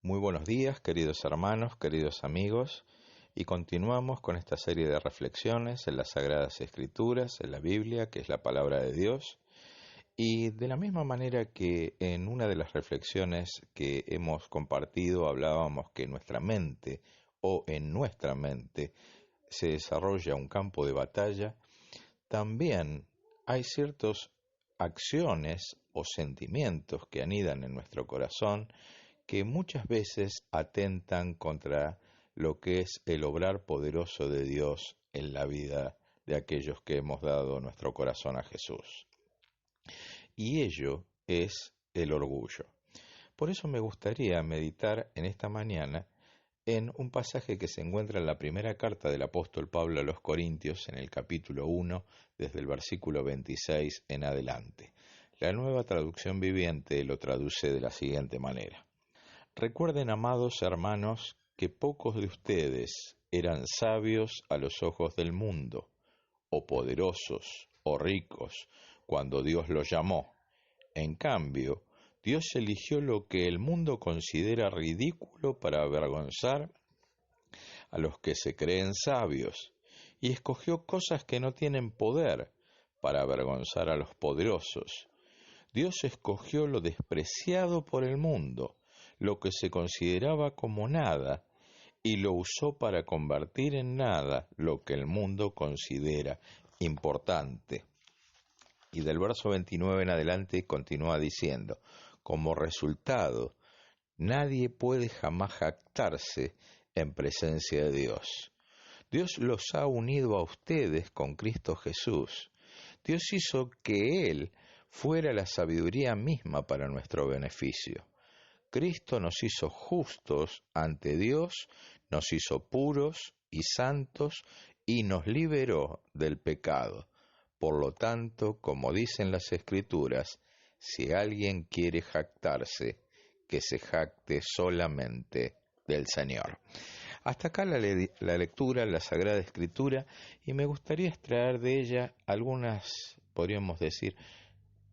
Muy buenos días, queridos hermanos, queridos amigos, y continuamos con esta serie de reflexiones en las Sagradas Escrituras, en la Biblia, que es la palabra de Dios. Y de la misma manera que en una de las reflexiones que hemos compartido hablábamos que nuestra mente o en nuestra mente se desarrolla un campo de batalla, también hay ciertas acciones o sentimientos que anidan en nuestro corazón que muchas veces atentan contra lo que es el obrar poderoso de Dios en la vida de aquellos que hemos dado nuestro corazón a Jesús. Y ello es el orgullo. Por eso me gustaría meditar en esta mañana en un pasaje que se encuentra en la primera carta del apóstol Pablo a los Corintios, en el capítulo 1, desde el versículo 26 en adelante. La Nueva Traducción Viviente lo traduce de la siguiente manera. Recuerden, amados hermanos, que pocos de ustedes eran sabios a los ojos del mundo, o poderosos, o ricos, cuando Dios los llamó. En cambio, Dios eligió lo que el mundo considera ridículo para avergonzar a los que se creen sabios, y escogió cosas que no tienen poder para avergonzar a los poderosos. Dios escogió lo despreciado por el mundo, lo que se consideraba como nada, y lo usó para convertir en nada lo que el mundo considera importante. Y del verso 29 en adelante continúa diciendo, como resultado, nadie puede jamás jactarse en presencia de Dios. Dios los ha unido a ustedes con Cristo Jesús. Dios hizo que Él fuera la sabiduría misma para nuestro beneficio. Cristo nos hizo justos ante Dios, nos hizo puros y santos y nos liberó del pecado. Por lo tanto, como dicen las Escrituras, si alguien quiere jactarse, que se jacte solamente del Señor. Hasta acá la lectura, la Sagrada Escritura, y me gustaría extraer de ella algunas, podríamos decir,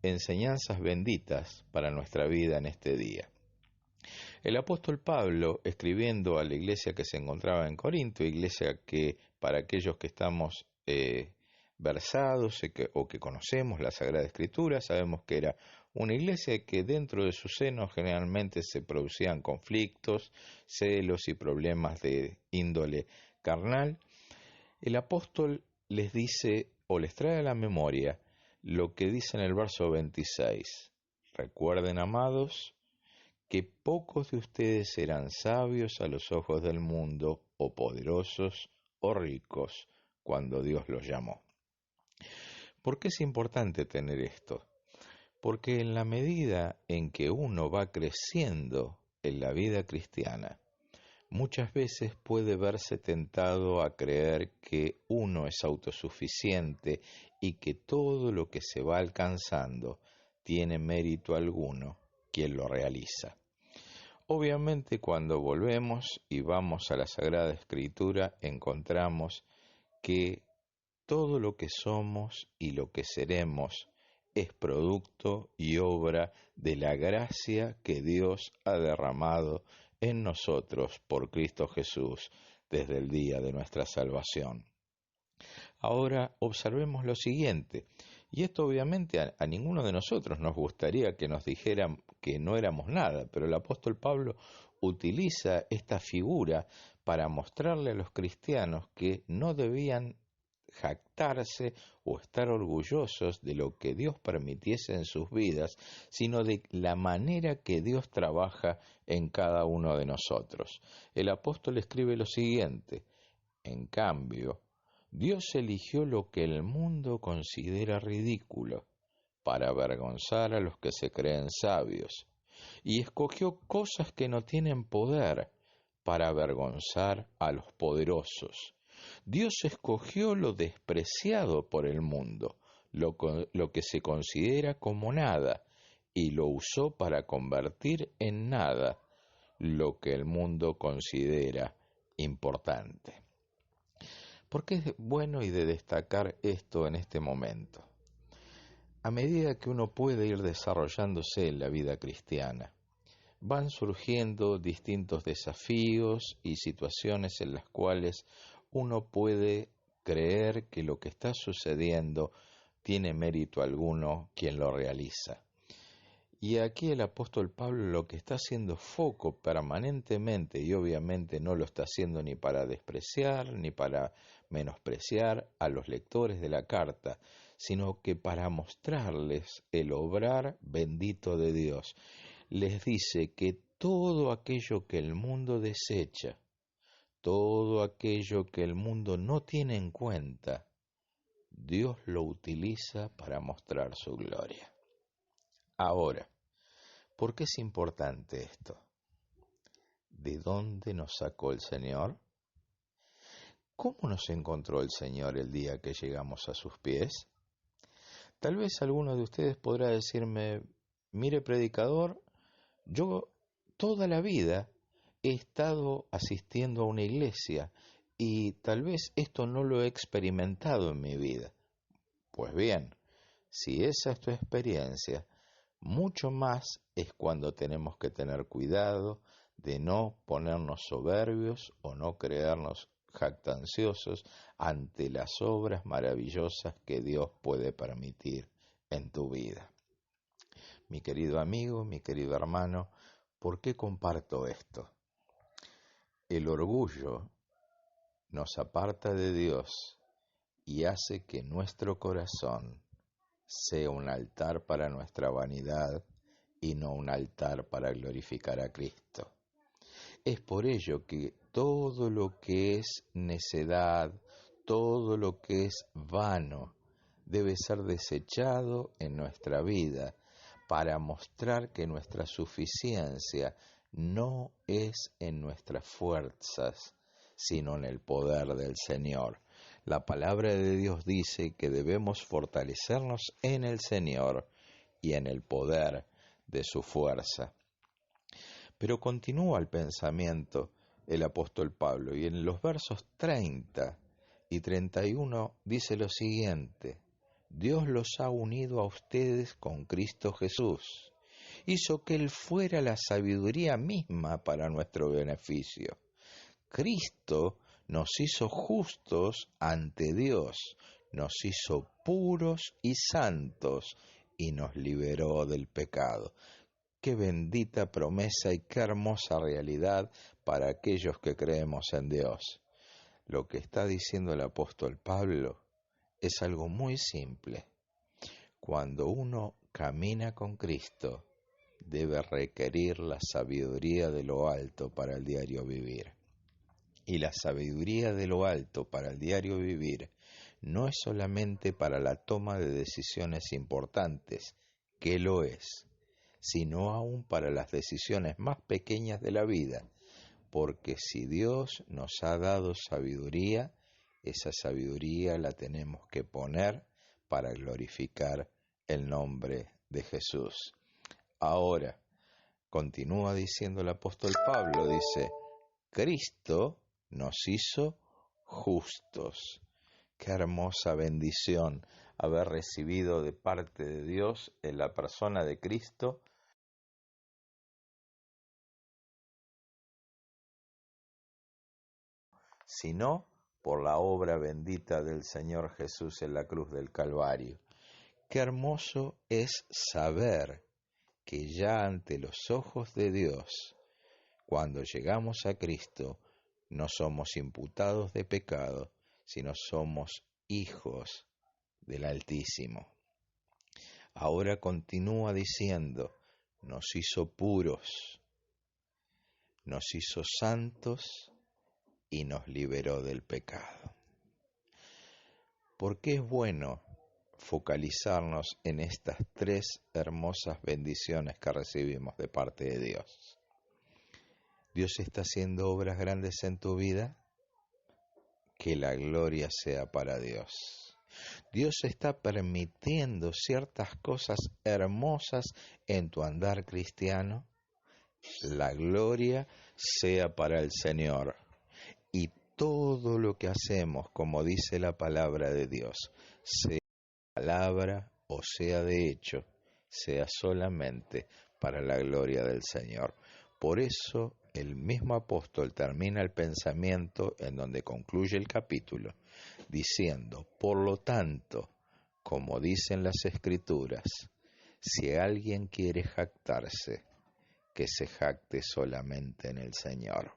enseñanzas benditas para nuestra vida en este día. El apóstol Pablo, escribiendo a la iglesia que se encontraba en Corinto, iglesia que para aquellos que estamos versados o que conocemos la Sagrada Escritura, sabemos que era una iglesia que dentro de su seno generalmente se producían conflictos, celos y problemas de índole carnal. El apóstol les dice o les trae a la memoria lo que dice en el verso 26. Recuerden, amados, que pocos de ustedes eran sabios a los ojos del mundo, o poderosos, o ricos, cuando Dios los llamó. ¿Por qué es importante tener esto? Porque en la medida en que uno va creciendo en la vida cristiana, muchas veces puede verse tentado a creer que uno es autosuficiente y que todo lo que se va alcanzando tiene mérito alguno quien lo realiza. Obviamente, cuando volvemos y vamos a la Sagrada Escritura, encontramos que todo lo que somos y lo que seremos es producto y obra de la gracia que Dios ha derramado en nosotros por Cristo Jesús desde el día de nuestra salvación. Ahora observemos lo siguiente, y esto obviamente a ninguno de nosotros nos gustaría que nos dijeran que no éramos nada, pero el apóstol Pablo utiliza esta figura para mostrarle a los cristianos que no debían jactarse o estar orgullosos de lo que Dios permitiese en sus vidas, sino de la manera que Dios trabaja en cada uno de nosotros. El apóstol escribe lo siguiente: en cambio, Dios eligió lo que el mundo considera ridículo para avergonzar a los que se creen sabios, y escogió cosas que no tienen poder para avergonzar a los poderosos. Dios escogió lo despreciado por el mundo, lo que se considera como nada, y lo usó para convertir en nada lo que el mundo considera importante. ¿Por qué es bueno y de destacar esto en este momento? A medida que uno puede ir desarrollándose en la vida cristiana, van surgiendo distintos desafíos y situaciones en las cuales uno puede creer que lo que está sucediendo tiene mérito alguno quien lo realiza. Y aquí el apóstol Pablo lo que está haciendo foco permanentemente, y obviamente no lo está haciendo ni para despreciar ni para menospreciar a los lectores de la carta, sino que para mostrarles el obrar bendito de Dios. Les dice que todo aquello que el mundo desecha, todo aquello que el mundo no tiene en cuenta, Dios lo utiliza para mostrar su gloria. Ahora, ¿por qué es importante esto? ¿De dónde nos sacó el Señor? ¿Cómo nos encontró el Señor el día que llegamos a sus pies? Tal vez alguno de ustedes podrá decirme, mire predicador, yo toda la vida he estado asistiendo a una iglesia y tal vez esto no lo he experimentado en mi vida. Pues bien, si esa es tu experiencia, mucho más es cuando tenemos que tener cuidado de no ponernos soberbios o no creernos jactanciosos ante las obras maravillosas que Dios puede permitir en tu vida. Mi querido amigo, mi querido hermano, ¿por qué comparto esto? El orgullo nos aparta de Dios y hace que nuestro corazón sea un altar para nuestra vanidad y no un altar para glorificar a Cristo. Es por ello que todo lo que es necedad, todo lo que es vano, debe ser desechado en nuestra vida para mostrar que nuestra suficiencia no es en nuestras fuerzas, sino en el poder del Señor. La palabra de Dios dice que debemos fortalecernos en el Señor y en el poder de su fuerza. Pero continúa el pensamiento el apóstol Pablo y en los versos 30 y 31 dice lo siguiente: Dios los ha unido a ustedes con Cristo Jesús, hizo que Él fuera la sabiduría misma para nuestro beneficio. Cristo nos hizo justos ante Dios, nos hizo puros y santos y nos liberó del pecado. Qué bendita promesa y qué hermosa realidad para aquellos que creemos en Dios. Lo que está diciendo el apóstol Pablo es algo muy simple. Cuando uno camina con Cristo, debe requerir la sabiduría de lo alto para el diario vivir. Y la sabiduría de lo alto para el diario vivir no es solamente para la toma de decisiones importantes, que lo es, sino aún para las decisiones más pequeñas de la vida, porque si Dios nos ha dado sabiduría, esa sabiduría la tenemos que poner para glorificar el nombre de Jesús. Ahora, continúa diciendo el apóstol Pablo, dice, Cristo nos hizo justos. Qué hermosa bendición haber recibido de parte de Dios en la persona de Cristo sino por la obra bendita del Señor Jesús en la cruz del Calvario. Qué hermoso es saber que ya ante los ojos de Dios, cuando llegamos a Cristo, no somos imputados de pecado, sino somos hijos del Altísimo. Ahora continúa diciendo, nos hizo puros, nos hizo santos y nos liberó del pecado. ¿Por qué es bueno focalizarnos en estas tres hermosas bendiciones que recibimos de parte de Dios? ¿Dios está haciendo obras grandes en tu vida? Que la gloria sea para Dios. Dios está permitiendo ciertas cosas hermosas en tu andar cristiano. La gloria sea para el Señor. Y todo lo que hacemos, como dice la palabra de Dios, sea palabra o sea de hecho, sea solamente para la gloria del Señor. Por eso el mismo apóstol termina el pensamiento en donde concluye el capítulo, diciendo, por lo tanto, como dicen las Escrituras, si alguien quiere jactarse, que se jacte solamente en el Señor.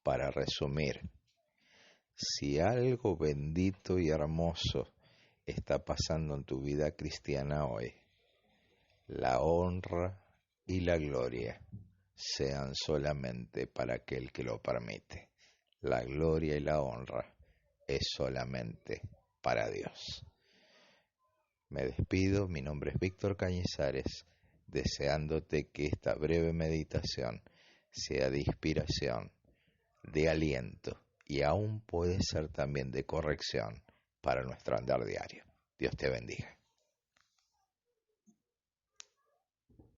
Para resumir, si algo bendito y hermoso está pasando en tu vida cristiana hoy, la honra y la gloria sean solamente para aquel que lo permite. La gloria y la honra es solamente para Dios. Me despido, mi nombre es Víctor Cañizares, deseándote que esta breve meditación sea de inspiración, de aliento y aún puede ser también de corrección para nuestro andar diario. Dios te bendiga.